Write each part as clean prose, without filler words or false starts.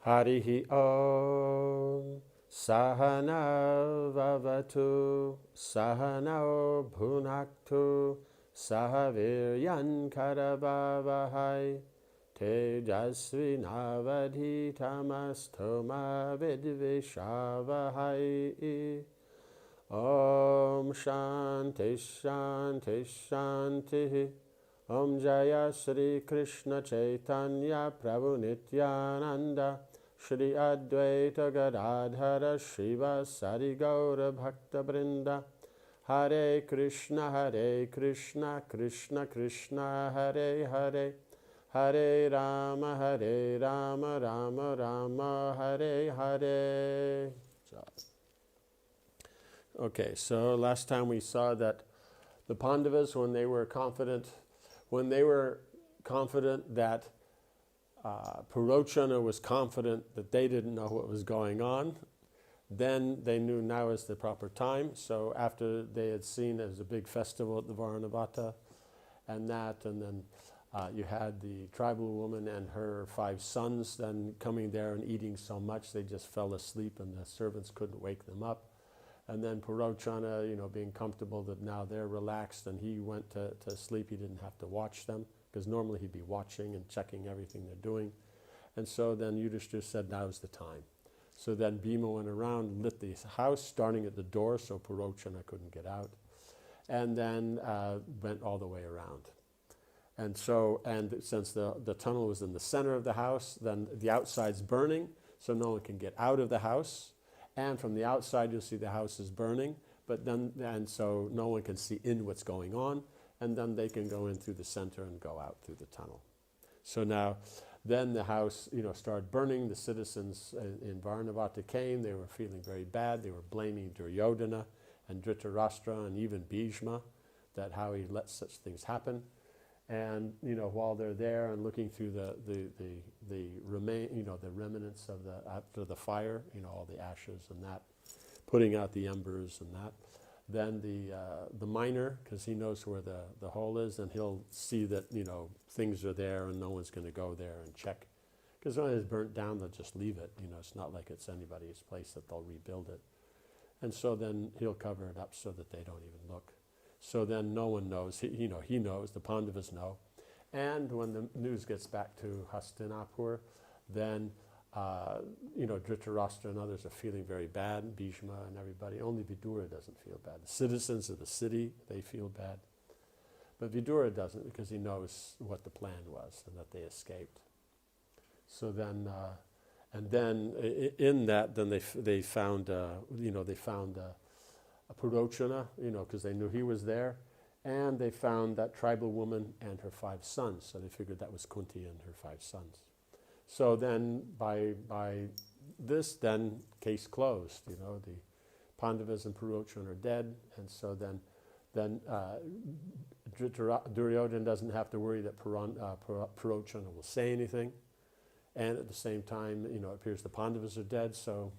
Harihi Om Sahana Vavatu Sahano Bhunaktu Sahaviryan Karavavahai Tejasvi Navadhitamastoma Vidvishavahai. Om Shanti Shanti Shanti. Om Jaya Shri Krishna Chaitanya Prabhu Nityananda Shri Advaita Gadadhara Shiva Sari Gaura Bhakta Brinda. Hare Krishna Krishna Krishna Hare Hare Hare Rama Rama Rama Hare Hare. Okay, so last time we saw that the Pandavas, when they were confident that Pūrṇa was confident that they didn't know what was going on, then they knew now is the proper time. So after they had seen it was a big festival at the Varnavata and then you had the tribal woman and her 5 sons then coming there and eating so much they just fell asleep and the servants couldn't wake them up. And then Pūrṇa, being comfortable that now they're relaxed and he went to sleep, he didn't have to watch them, because normally he'd be watching and checking everything they're doing. And so then Yudhishthira said, now's the time. So then Bhima went around, lit the house, starting at the door so Pūrṇa couldn't get out, and then went all the way around. And so, and since the tunnel was in the center of the house, then the outside's burning, so no one can get out of the house. And from the outside, you'll see the house is burning, and so no one can see in what's going on, and then they can go in through the center and go out through the tunnel. So now, then the house, started burning. The citizens in Varnavata came. They were feeling very bad. They were blaming Duryodhana and Dhritarashtra and even Bhishma, that how he let such things happen. And while they're there and looking through the remnants of after the fire, all the ashes and that, putting out the embers and that, then the miner, because he knows where the hole is, and he'll see that things are there and no one's going to go there and check, because when it's burnt down they'll just leave it. It's not like it's anybody's place that they'll rebuild it, and so then he'll cover it up so that they don't even look. So then no one knows. He knows. The Pandavas know. And when the news gets back to Hastinapur, then Dhritarashtra and others are feeling very bad. Bhishma and everybody. Only Vidura doesn't feel bad. The citizens of the city, they feel bad, but Vidura doesn't, because he knows what the plan was and that they escaped. So then, and then in that, then they found Pūrṇa, because they knew he was there, and they found that tribal woman and her 5 sons. So they figured that was Kunti and her 5 sons. So then, by this, then case closed. The Pandavas and Pūrṇa are dead, and so then Duryodhana doesn't have to worry that Pūrṇa will say anything, and at the same time, it appears the Pandavas are dead. So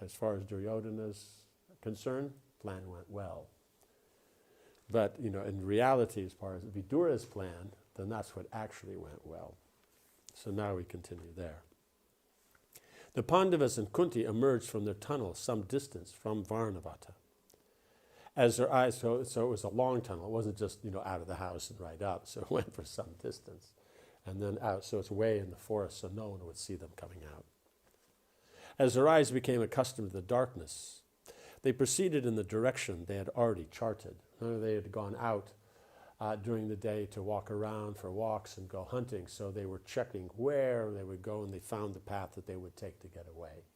as far as Duryodhana's concerned, plan went well. But in reality, as far as Vidura's plan, then that's what actually went well. So now we continue there. The Pandavas and Kunti emerged from their tunnel some distance from Varnavata. As their eyes, so it was a long tunnel. It wasn't just out of the house and right up. So it went for some distance, and then out. So it's way in the forest, so no one would see them coming out. As their eyes became accustomed to the darkness, they proceeded in the direction they had already charted. They had gone out during the day to walk around for walks and go hunting, so they were checking where they would go, and they found the path that they would take to get away.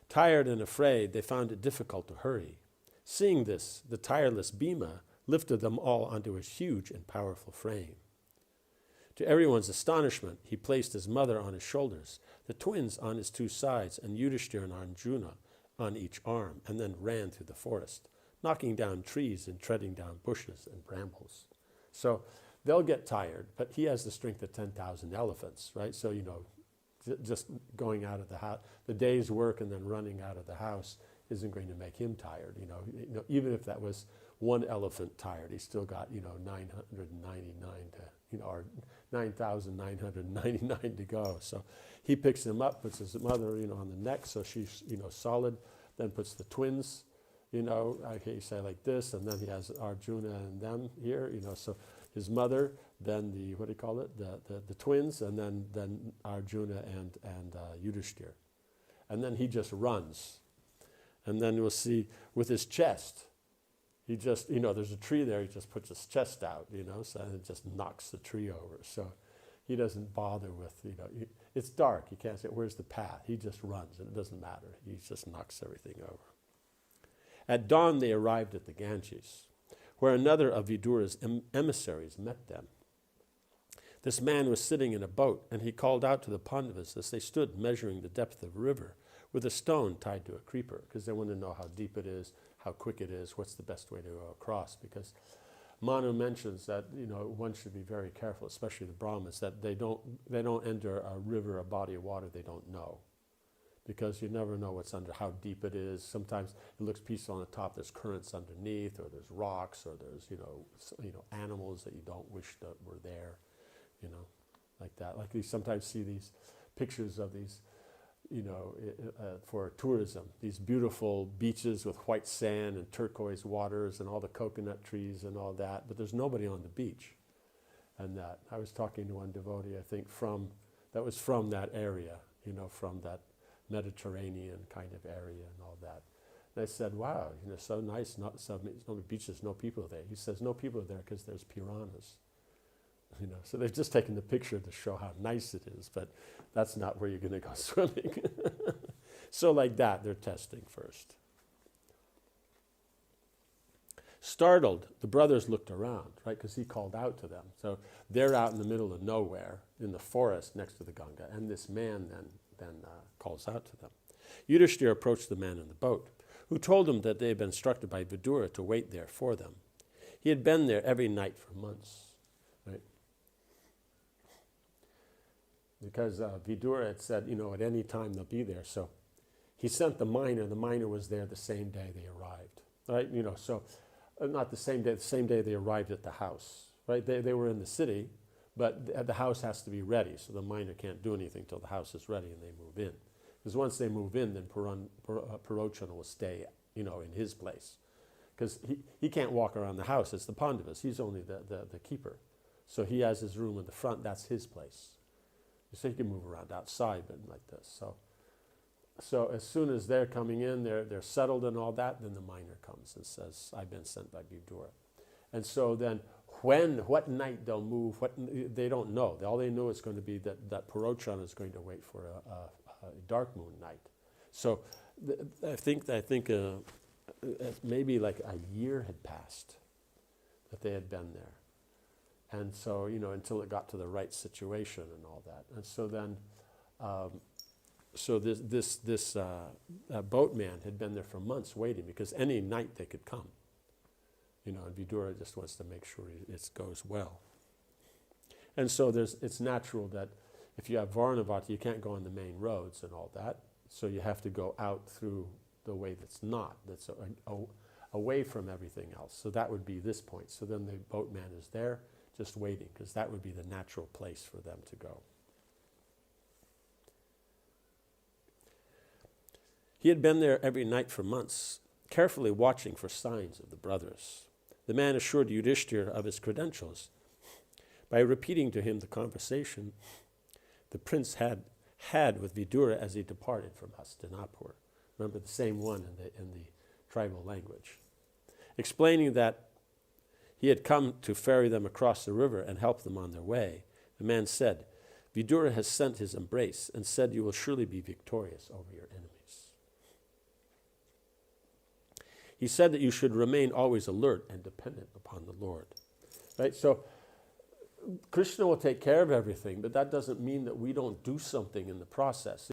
Tired and afraid, they found it difficult to hurry. Seeing this, the tireless Bhima lifted them all onto his huge and powerful frame. To everyone's astonishment, he placed his mother on his shoulders, the twins on his 2 sides, and Yudhishthira and Arjuna on each arm, and then ran through the forest, knocking down trees and treading down bushes and brambles. So they'll get tired, but he has the strength of 10,000 elephants, right? So, just going out of the house, the day's work and then running out of the house isn't going to make him tired. Even if that was one elephant tired. He's still got, 999 to, or 9,999 to go. So he picks him up, puts his mother, on the neck, so she's, solid, then puts the twins, okay, you say like this, and then he has Arjuna and them here, so his mother, then the, the twins, and then Arjuna and Yudhishthira. And then he just runs. And then we'll see with his chest, he just, there's a tree there, he just puts his chest out, so it just knocks the tree over. So he doesn't bother with, it's dark, he can't say, where's the path? He just runs, and it doesn't matter. He just knocks everything over. At dawn, they arrived at the Ganges, where another of Vidura's emissaries met them. This man was sitting in a boat, and he called out to the Pandavas as they stood measuring the depth of a river with a stone tied to a creeper, because they want to know how deep it is, how quick it is, what's the best way to go across. Because Manu mentions that one should be very careful, especially the Brahmins, that they don't enter a river, a body of water they don't know, because you never know what's under, how deep it is. Sometimes it looks peaceful on the top. There's currents underneath, or there's rocks, or there's animals that you don't wish that were there, like that. Like you sometimes see these pictures of these, for tourism, these beautiful beaches with white sand and turquoise waters and all the coconut trees and all that, but there's nobody on the beach. And that, I was talking to one devotee, I think, that was from that area, from that Mediterranean kind of area and all that. And I said, wow, so nice, so many beaches, no people there. He says, no people there because there's piranhas. So they've just taken the picture to show how nice it is, but that's not where you're going to go swimming. So like that, they're testing first. Startled, the brothers looked around, right, because he called out to them. So they're out in the middle of nowhere in the forest next to the Ganga, and this man then calls out to them. Yudhishthira approached the man in the boat, who told him that they had been instructed by Vidura to wait there for them. He had been there every night for months. Because Vidura had said, at any time they'll be there. So he sent the miner was there the same day they arrived, right? So not the same day they arrived at the house, right? They were in the city, but the house has to be ready, so the miner can't do anything till the house is ready and they move in. Because once they move in, then Pūrṇa will stay, in his place. Because he can't walk around the house, it's the Pandavas, he's only the keeper. So he has his room in the front, that's his place. So he can move around outside, but like this. So as soon as they're coming in, they're settled and all that, then the miner comes and says, I've been sent by Vidura. And so then what night they'll move, they don't know. All they know is going to be that Pūrṇa is going to wait for a dark moon night. So I think maybe like a year had passed that they had been there. And so, until it got to the right situation and all that. And so then, this boatman had been there for months waiting, because any night they could come. And Vidura just wants to make sure it goes well. And so it's natural that if you have Varnavata, you can't go on the main roads and all that. So you have to go out through the way that's away from everything else. So that would be this point. So then the boatman is there, just waiting, because that would be the natural place for them to go. He had been there every night for months, carefully watching for signs of the brothers. The man assured Yudhishthira of his credentials. By repeating to him the conversation the prince had with Vidura as he departed from Hastinapur. Remember, the same one in the tribal language. Explaining that he had come to ferry them across the river and help them on their way, the man said, Vidura has sent his embrace and said you will surely be victorious over your enemies. He said that you should remain always alert and dependent upon the Lord. Right? So Krishna will take care of everything, but that doesn't mean that we don't do something in the process.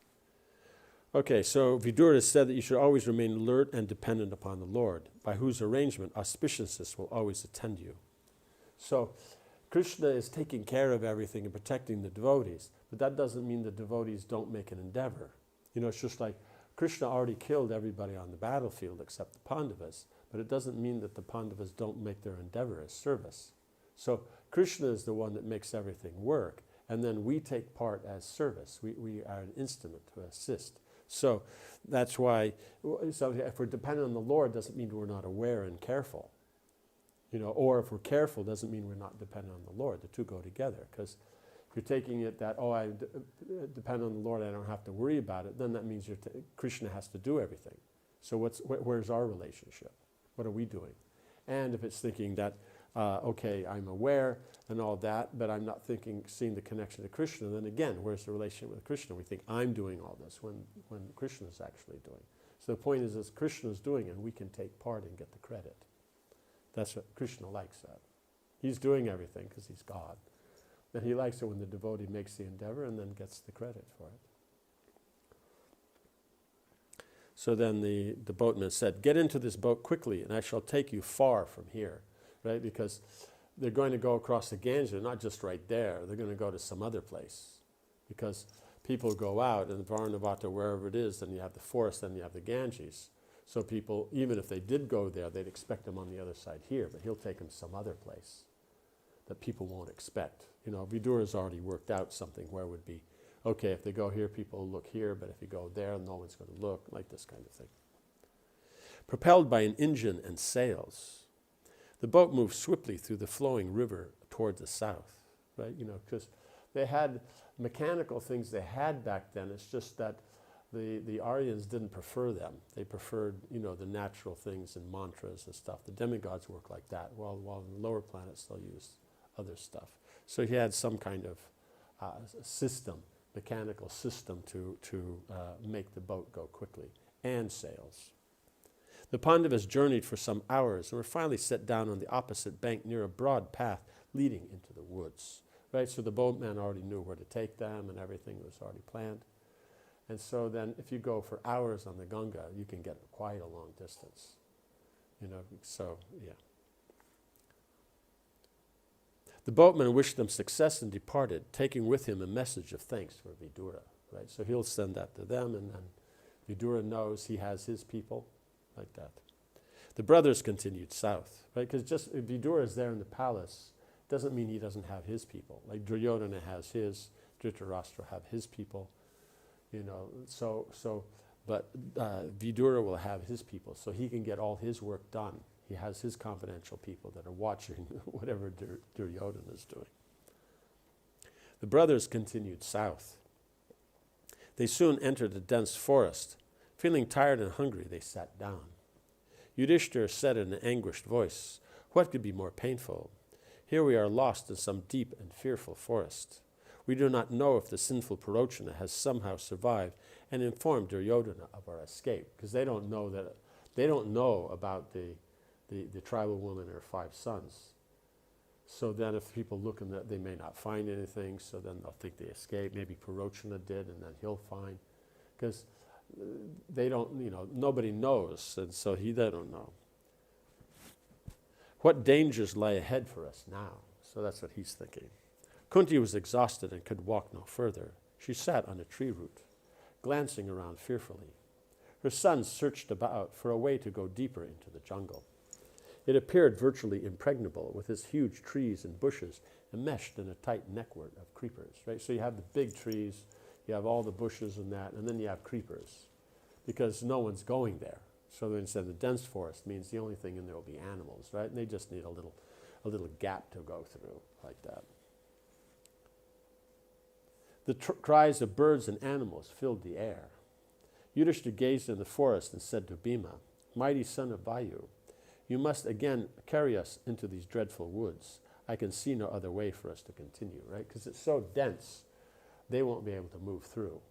Okay, so Vidura said that you should always remain alert and dependent upon the Lord, by whose arrangement auspiciousness will always attend you. So Krishna is taking care of everything and protecting the devotees, but that doesn't mean the devotees don't make an endeavor. It's just like Krishna already killed everybody on the battlefield except the Pandavas, but it doesn't mean that the Pandavas don't make their endeavor as service. So Krishna is the one that makes everything work, and then we take part as service. We are an instrument to assist. So that's why, so if we're dependent on the Lord, doesn't mean we're not aware and careful. Or if we're careful, doesn't mean we're not dependent on the Lord. The two go together, because if you're taking it that, I depend on the Lord, I don't have to worry about it, then that means Krishna has to do everything. So where's our relationship? What are we doing? And if it's thinking that, I'm aware and all that, but I'm not seeing the connection to Krishna, then again, where's the relationship with Krishna? We think I'm doing all this when Krishna is actually doing. So the point is Krishna is doing, and we can take part and get the credit. That's what Krishna likes that. He's doing everything because he's God. Then he likes it when the devotee makes the endeavor and then gets the credit for it. So then the boatman said, "Get into this boat quickly, and I shall take you far from here." Right? Because they're going to go across the Ganges, not just right there. They're going to go to some other place. Because people go out, and Varnavata, wherever it is, then you have the forest, then you have the Ganges. So people, even if they did go there, they'd expect them on the other side here, but he'll take them some other place that people won't expect. Vidyā's already worked out something where it would be, okay, if they go here, people will look here, but if you go there, no one's going to look, like this kind of thing. Propelled by an engine and sails, the boat moved swiftly through the flowing river toward the south, right? Because they had mechanical things they had back then. It's just that the Aryans didn't prefer them. They preferred, the natural things and mantras and stuff. The demigods work like that, while in the lower planets they'll use other stuff. So he had some kind of system, mechanical system to make the boat go quickly, and sails. The Pandavas journeyed for some hours and were finally set down on the opposite bank near a broad path leading into the woods. Right, so the boatman already knew where to take them, and everything was already planned. And so then if you go for hours on the Ganga, you can get quite a long distance. So, yeah. The boatman wished them success and departed, taking with him a message of thanks for Vidyā. Right? So he'll send that to them, and then Vidyā knows he has his people, like that. The brothers continued south, right? Because just if Vidyā is there in the palace, doesn't mean he doesn't have his people. Like Duryodhana has his, Dhritarashtra have his people. But Vidyā will have his people, so he can get all his work done. He has his confidential people that are watching whatever Duryodhana is doing. The brothers continued south. They soon entered a dense forest. Feeling tired and hungry, they sat down. Yudhishthira said in an anguished voice, "What could be more painful? Here we are lost in some deep and fearful forest. We do not know if the sinful Pūrṇa has somehow survived and informed Duryodhana of our escape," because they don't know about the tribal woman and her 5 sons. So then if people look in that, they may not find anything, so then they'll think they escaped. Maybe Pūrṇa did, and then he'll find. Because they don't, nobody knows, and so they don't know. What dangers lay ahead for us now? So that's what he's thinking. Kunti was exhausted and could walk no further. She sat on a tree root, glancing around fearfully. Her sons searched about for a way to go deeper into the jungle. It appeared virtually impregnable, with its huge trees and bushes enmeshed in a tight network of creepers. Right? So you have the big trees, you have all the bushes and that, and then you have creepers, because no one's going there. So instead of the dense forest means the only thing in there will be animals, right? And they just need a little gap to go through, like that. The cries of birds and animals filled the air. Yudhishthira gazed in the forest and said to Bhima, "Mighty son of Vayu, you must again carry us into these dreadful woods. I can see no other way for us to continue," right? Because it's so dense, they won't be able to move through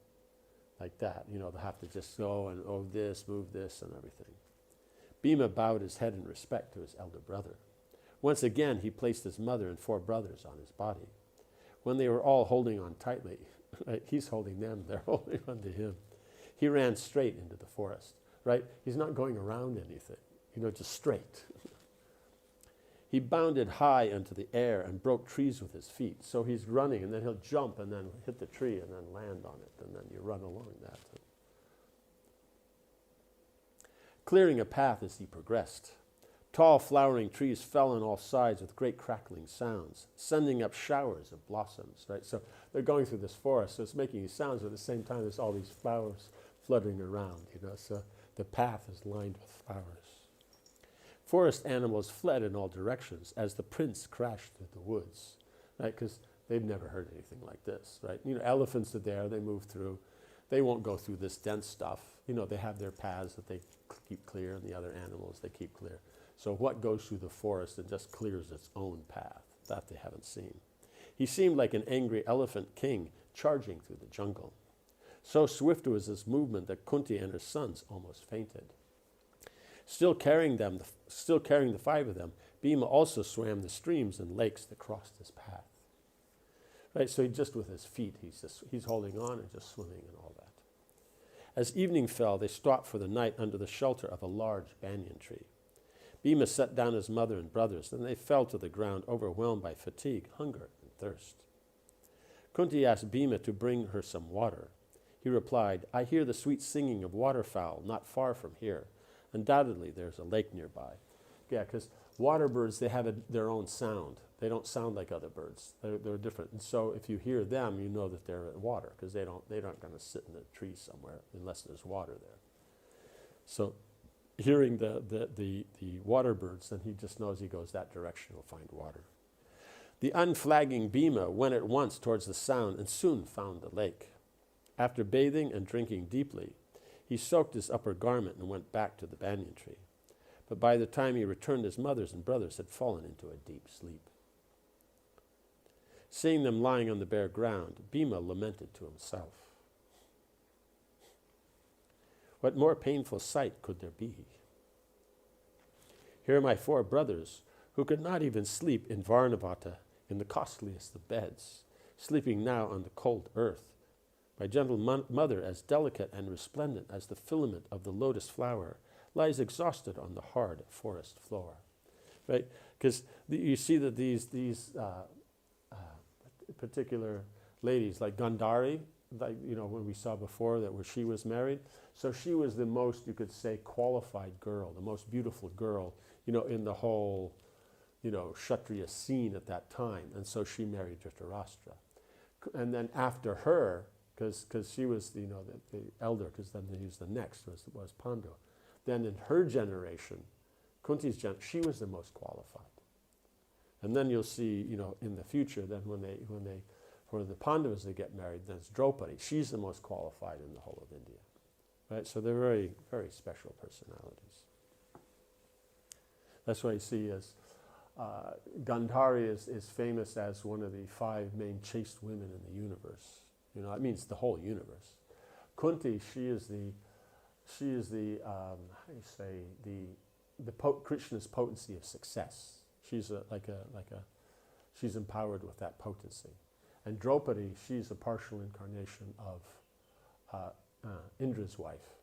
like that. They'll have to just go and move this and everything. Bhima bowed his head in respect to his elder brother. Once again, he placed his mother and 4 brothers on his body. When they were all holding on tightly, right, he's holding them, they're holding on to him, he ran straight into the forest, right? He's not going around anything, just straight. He bounded high into the air and broke trees with his feet. So he's running, and then he'll jump and then hit the tree and then land on it, and then you run along that. Clearing a path as he progressed, Tall flowering trees fell on all sides with great crackling sounds, sending up showers of blossoms, right? So they're going through this forest, so it's making these sounds, but at the same time there's all these flowers fluttering around, so the path is lined with flowers. Forest animals fled in all directions as the prince crashed through the woods, right? Because they've never heard anything like this, right? Elephants are there, they move through. They won't go through this dense stuff. They have their paths that they keep clear, and the other animals they keep clear. So what goes through the forest and just clears its own path? That they haven't seen. He seemed like an angry elephant king charging through the jungle. So swift was his movement that Kunti and her sons almost fainted. Still carrying the five of them, Bhima also swam the streams and lakes that crossed his path. Right, so just with his feet, he's holding on and just swimming and all that. As evening fell, they stopped for the night under the shelter of a large banyan tree. Bhima set down his mother and brothers, and they fell to the ground, overwhelmed by fatigue, hunger, and thirst. Kunti asked Bhima to bring her some water. He replied, "I hear the sweet singing of waterfowl not far from here. Undoubtedly, there's a lake nearby." Yeah, because water birds, they have their own sound. They don't sound like other birds. They're different. And so if you hear them, you know that they're at water, because they're not going to sit in a tree somewhere unless there's water there. So hearing the water birds, then he just knows he goes that direction, he'll find water. The unflagging Bhima went at once towards the sound and soon found the lake. After bathing and drinking deeply, he soaked his upper garment and went back to the banyan tree. But by the time he returned, his mothers and brothers had fallen into a deep sleep. Seeing them lying on the bare ground, Bhima lamented to himself. What more painful sight could there be? Here are my four brothers, who could not even sleep in Varnavata in the costliest of beds, sleeping now on the cold earth. My gentle mother, as delicate and resplendent as the filament of the lotus flower, lies exhausted on the hard forest floor. Right? Because you see that these particular ladies, like Gandhari, like when we saw before that where she was married, so she was the most, you could say, qualified girl, the most beautiful girl, in the whole, Kshatriya scene at that time, and so she married Dhritarashtra. And then after her, because she was the elder, because then he was the next, was Pandu. Then in her generation, Kunti's generation, she was the most qualified. And then you'll see, in the future, then when they for the Pandavas they get married, then it's Draupadi. She's the most qualified in the whole of India, right? So they're very, very special personalities. That's why you see as Gandhari is famous as one of the 5 main chaste women in the universe. It means the whole universe. Kunti, she is the Krishna's potency of success. She's she's empowered with that potency. And Draupadi, she's a partial incarnation of Indra's wife,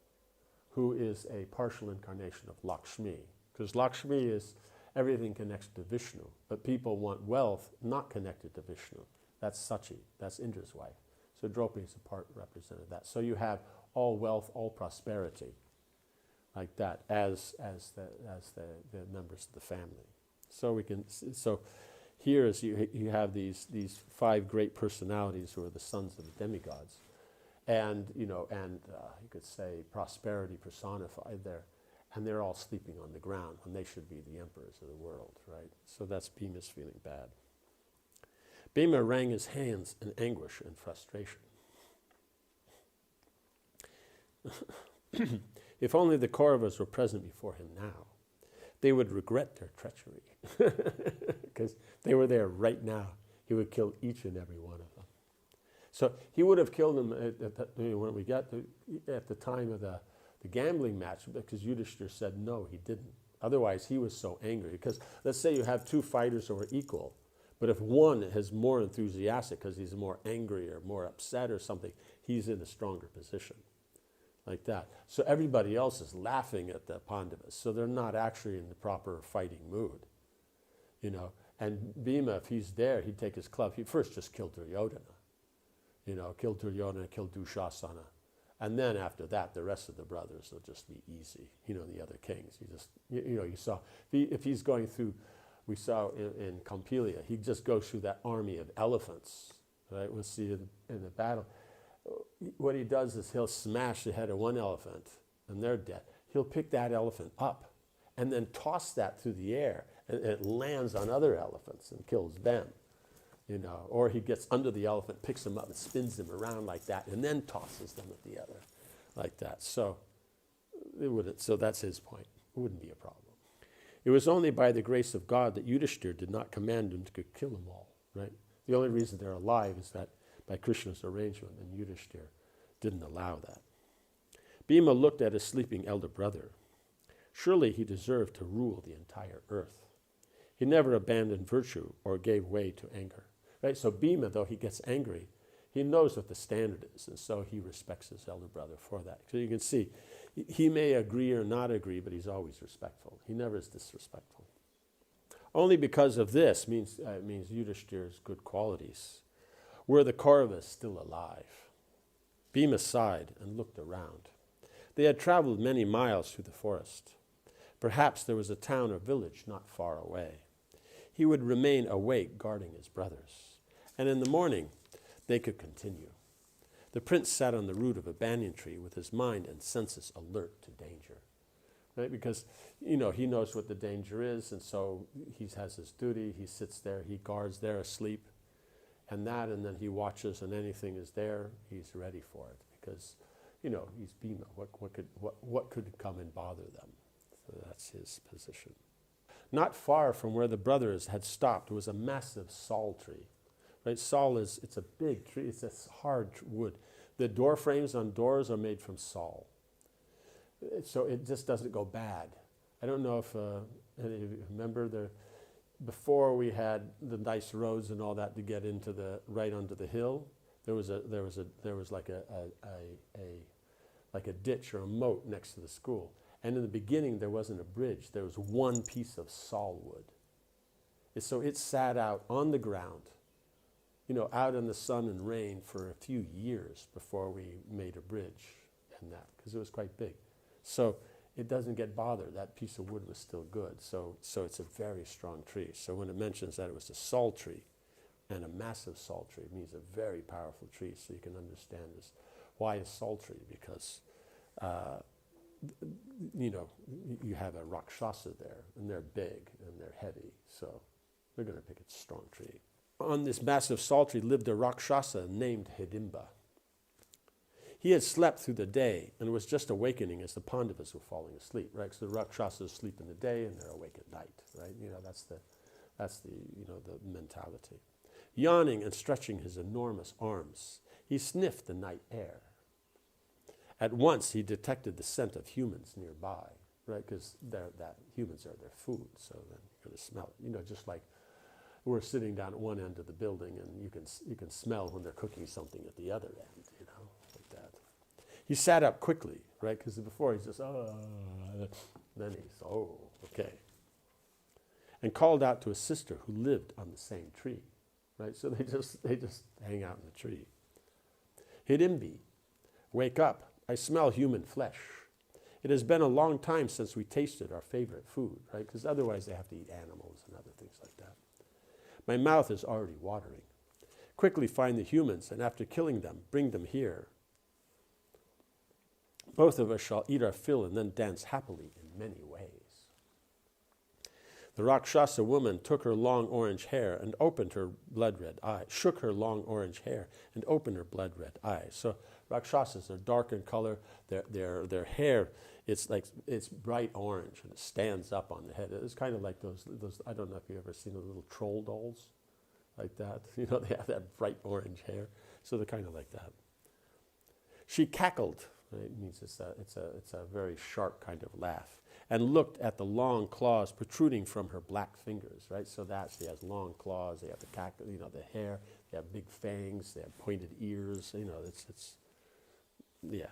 who is a partial incarnation of Lakshmi. Because Lakshmi is everything connected to Vishnu, but people want wealth not connected to Vishnu. That's Sachi, that's Indra's wife. So Draupadi is a part represented that. So you have all wealth, all prosperity, like that, as the members of the family. So here is you have these 5 great personalities who are the sons of the demigods, and you could say prosperity personified there, and they're all sleeping on the ground when they should be the emperors of the world, right? So that's Bhima's feeling bad. Bhima wrung his hands in anguish and frustration. If only the Kauravas were present before him now, they would regret their treachery, because they were there right now. He would kill each and every one of them. So he would have killed them when we got at the time of the gambling match, because Yudhishthira said no, he didn't. Otherwise, he was so angry. Because let's say you have 2 fighters who are equal, but if one is more enthusiastic because he's more angry or more upset or something, he's in a stronger position. Like that. So everybody else is laughing at the Pandavas. So they're not actually in the proper fighting mood. And Bhima, if he's there, he'd take his club. He'd first just kill Duryodhana. Kill Duryodhana, kill Dushasana. And then after that, the rest of the brothers will just be easy. The other kings. You saw, if he's going through, we saw in Campilia, he just goes through that army of elephants, right? We'll see in the battle. What he does is he'll smash the head of one elephant, and they're dead. He'll pick that elephant up and then toss that through the air, and it lands on other elephants and kills them. Or he gets under the elephant, picks them up and spins them around like that, and then tosses them at the other, like that. So that's his point. It wouldn't be a problem. It was only by the grace of God that Yudhishthira did not command them to kill them all, right? The only reason they're alive is that by Krishna's arrangement, and Yudhishthira didn't allow that. Bhima looked at his sleeping elder brother. Surely he deserved to rule the entire earth. He never abandoned virtue or gave way to anger. Right? So Bhima, though he gets angry, he knows what the standard is, and so he respects his elder brother for that. So you can see, he may agree or not agree, but he's always respectful. He never is disrespectful. Only because of this means Yudhishthira's good qualities. Were the Kauravas still alive? Bhima sighed and looked around. They had traveled many miles through the forest. Perhaps there was a town or village not far away. He would remain awake guarding his brothers, and in the morning they could continue. The prince sat on the root of a banyan tree with his mind and senses alert to danger. Right? Because, he knows what the danger is, and so he has his duty. He sits there, he guards there asleep, and then he watches, and anything is there, he's ready for it. Because, he's Bhima. What could come and bother them? So that's his position. Not far from where the brothers had stopped was a massive sal tree. Right? Sal it's a big tree. It's a hard wood. The door frames on doors are made from sal. So it just doesn't go bad. I don't know if any of you remember before we had the nice roads and all that to get into right onto the hill. There was like a ditch or a moat next to the school. And in the beginning, there wasn't a bridge. There was one piece of sal wood. So it sat out on the ground, out in the sun and rain for a few years before we made a bridge and that, because it was quite big. So it doesn't get bothered. That piece of wood was still good. So it's a very strong tree. So when it mentions that it was a sal tree and a massive sal tree, it means a very powerful tree. So you can understand this. Why a sal tree? Because you have a Rakshasa there, and they're big, and they're heavy, so they're going to pick a strong tree. On this massive sal tree lived a Rakshasa named Hidimba. He had slept through the day and was just awakening as the Pandavas were falling asleep, right? So the Rakshasas sleep in the day and they're awake at night, right? That's the mentality. Yawning and stretching his enormous arms, he sniffed the night air. At once, he detected the scent of humans nearby, right? Because humans are their food, so then you're going to smell it. Just like we're sitting down at one end of the building, and you can smell when they're cooking something at the other end, like that. He sat up quickly, right? Because before he's just then he's okay, and called out to his sister who lived on the same tree, right? So they just hang out in the tree. Hidimbi, wake up. I smell human flesh. It has been a long time since we tasted our favorite food, right? Because otherwise they have to eat animals and other things like that. My mouth is already watering. Quickly find the humans, and after killing them, bring them here. Both of us shall eat our fill and then dance happily in many ways. The Rakshasa woman took her long orange hair and opened her blood-red eye, shook her long orange hair and opened her blood-red eyes. So Rakshasas are dark in color. Their hair, it's bright orange and it stands up on the head. It's kind of like those. I don't know if you've ever seen the little troll dolls, like that. They have that bright orange hair. So they're kind of like that. She cackled. Right? It means it's a very sharp kind of laugh, and looked at the long claws protruding from her black fingers. Right. So she has long claws. They have the cackle. The hair. They have big fangs. They have pointed ears. Yeah.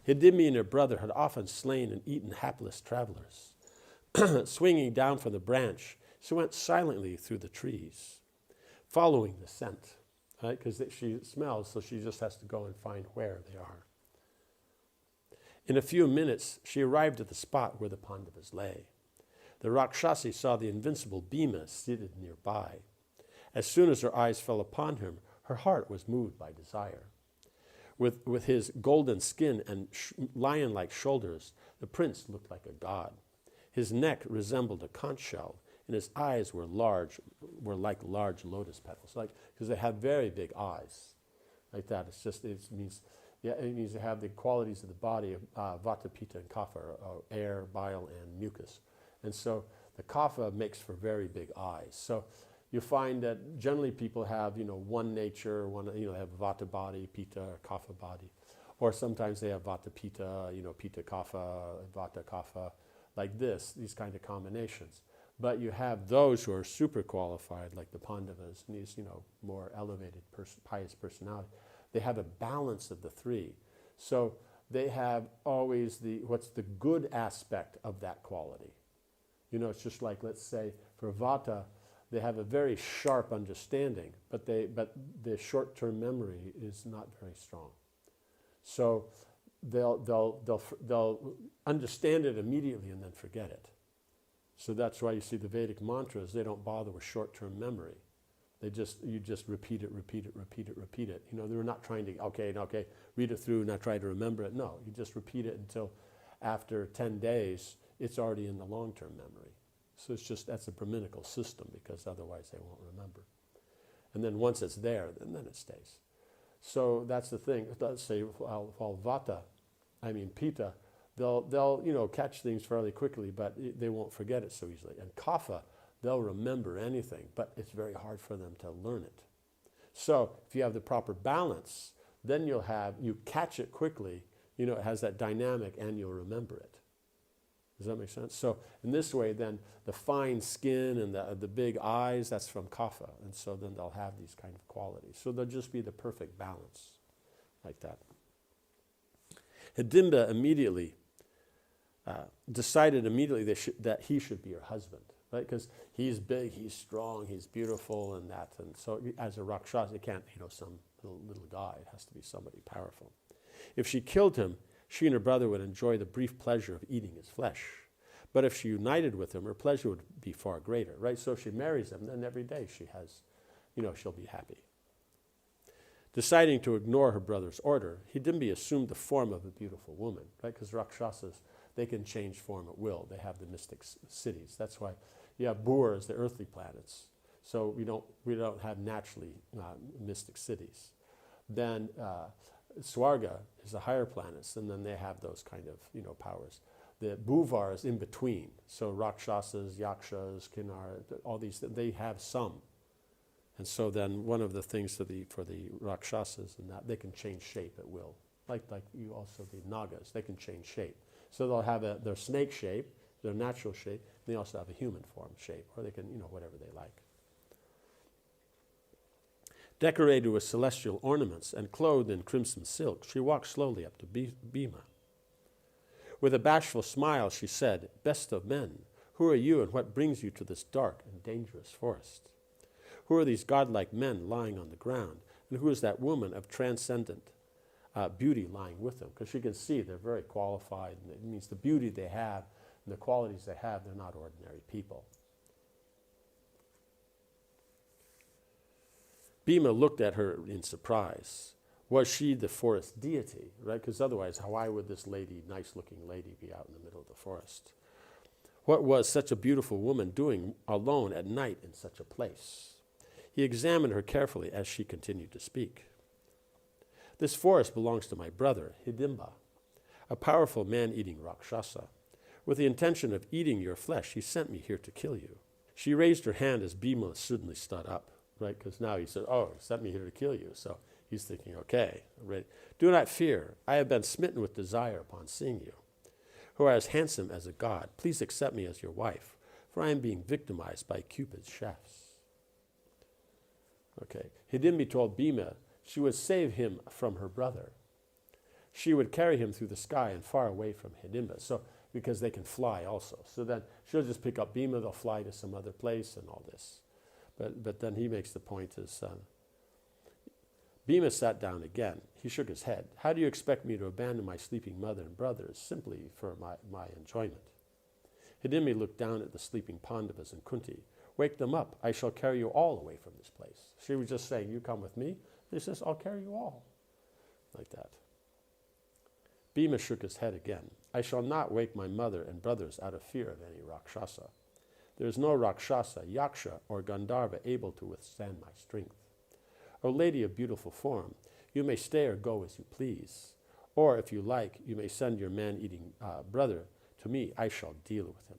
Hidimbi and her brother had often slain and eaten hapless travelers. Swinging down from the branch, she went silently through the trees, following the scent, right? Because she smells, so she just has to go and find where they are. In a few minutes, she arrived at the spot where the Pandavas lay. The Rakshasi saw the invincible Bhima seated nearby. As soon as her eyes fell upon him, her heart was moved by desire. With his golden skin and lion-like shoulders, the prince looked like a god. His neck resembled a conch shell, and his eyes were like large lotus petals, because they have very big eyes, like that. It means they have the qualities of the body of vata, pitta, and kapha, or air, bile, and mucus. And so the kapha makes for very big eyes. So you find that generally people have, one nature, they have vata body, pitta, or kapha body. Or sometimes they have vata, pitta, pitta, kapha, vata, kapha, like these kind of combinations. But you have those who are super qualified, like the Pandavas, and these, more elevated, pious personality. They have a balance of the three. So they have always what's the good aspect of that quality. It's just like, let's say, for vata, they have a very sharp understanding, but the short-term memory is not very strong. So they'll understand it immediately and then forget it. So that's why you see the Vedic mantras, they don't bother with short-term memory. You just repeat it. They're not trying to, okay, read it through, not try to remember it. No, you just repeat it until after 10 days, it's already in the long-term memory. So that's a Brahminical system, because otherwise they won't remember. And then once it's there, then it stays. So that's the thing. Let's say, vata, pitta, they'll catch things fairly quickly, but they won't forget it so easily. And kapha, they'll remember anything, but it's very hard for them to learn it. So if you have the proper balance, then you catch it quickly, it has that dynamic, and you'll remember it. Does that make sense? So in this way, then the fine skin and the big eyes, that's from kapha. And so then they'll have these kind of qualities. So they'll just be the perfect balance, like that. Hidimba immediately decided that he should be her husband, right? Because he's big, he's strong, he's beautiful, and that. And so as a Rakshasa, it can't, some little guy. It has to be somebody powerful. If she killed him, she and her brother would enjoy the brief pleasure of eating his flesh. But if she united with him, her pleasure would be far greater, right? So if she marries him, then every day she has, she'll be happy. Deciding to ignore her brother's order, Hidimbi assumed the form of a beautiful woman, right? Because Rakshasas, they can change form at will. They have the mystic cities. That's why you have Bhurs, the earthly planets. So we don't have naturally mystic cities. Then Swarga is the higher planets, and then they have those kind of powers. The Bhuvar is in between. So Rakshasas, Yakshas, Kinnara, all these, they have some. And so then one of the things for the Rakshasas and that, they can change shape at will. Like you also, the Nagas, they can change shape. So they'll have their snake shape, their natural shape, and they also have a human form shape, or they can, whatever they like. Decorated with celestial ornaments and clothed in crimson silk, she walked slowly up to Bhima. With a bashful smile, she said, "Best of men, who are you and what brings you to this dark and dangerous forest? Who are these godlike men lying on the ground, and who is that woman of transcendent beauty lying with them?" Because she can see they're very qualified, and it means the beauty they have and the qualities they have, they're not ordinary people. Bhima looked at her in surprise. Was she the forest deity, right? Because otherwise, why would this nice-looking lady, be out in the middle of the forest? What was such a beautiful woman doing alone at night in such a place? He examined her carefully as she continued to speak. "This forest belongs to my brother, Hidimba, a powerful man-eating Rakshasa. With the intention of eating your flesh, he sent me here to kill you." She raised her hand as Bhima suddenly stood up. Right, because now he said, he sent me here to kill you. So he's thinking, okay, ready. "Do not fear. I have been smitten with desire upon seeing you, who are as handsome as a god. Please accept me as your wife, for I am being victimized by Cupid's shafts." Okay, Hidimbi told Bhima she would save him from her brother. She would carry him through the sky and far away from Hidimba, so because they can fly also. So then she'll just pick up Bhima, they'll fly to some other place and all this. But then he makes the point is, Bhima sat down again. He shook his head. How do you expect me to abandon my sleeping mother and brothers simply for my enjoyment? Hidimba looked down at the sleeping Pandavas and Kunti. Wake them up. I shall carry you all away from this place. She was just saying, you come with me. He says, I'll carry you all. Like that. Bhima shook his head again. I shall not wake my mother and brothers out of fear of any Rakshasa. There is no Rakshasa, Yaksha, or Gandharva able to withstand my strength. O lady of beautiful form, you may stay or go as you please. Or, if you like, you may send your man-eating brother to me. I shall deal with him.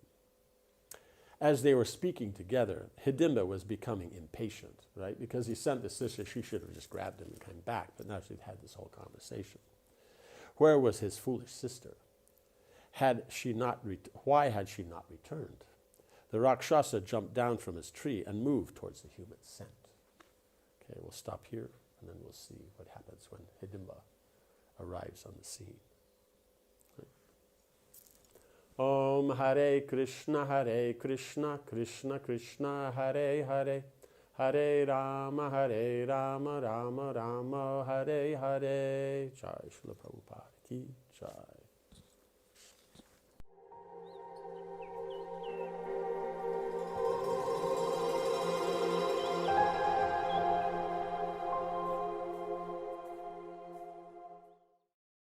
As they were speaking together, Hidimba was becoming impatient, right? Because he sent the sister, she should have just grabbed him and come back, but now she'd had this whole conversation. Where was his foolish sister? Why had she not returned? The Rakshasa jumped down from his tree and moved towards the human scent. Okay, we'll stop here, and then we'll see what happens when Hidimba arrives on the scene. Om Hare Krishna, Krishna Krishna, Hare Hare, Hare Rama, Rama Rama, Hare Hare. Jai Srila Prabhupada ki Jai.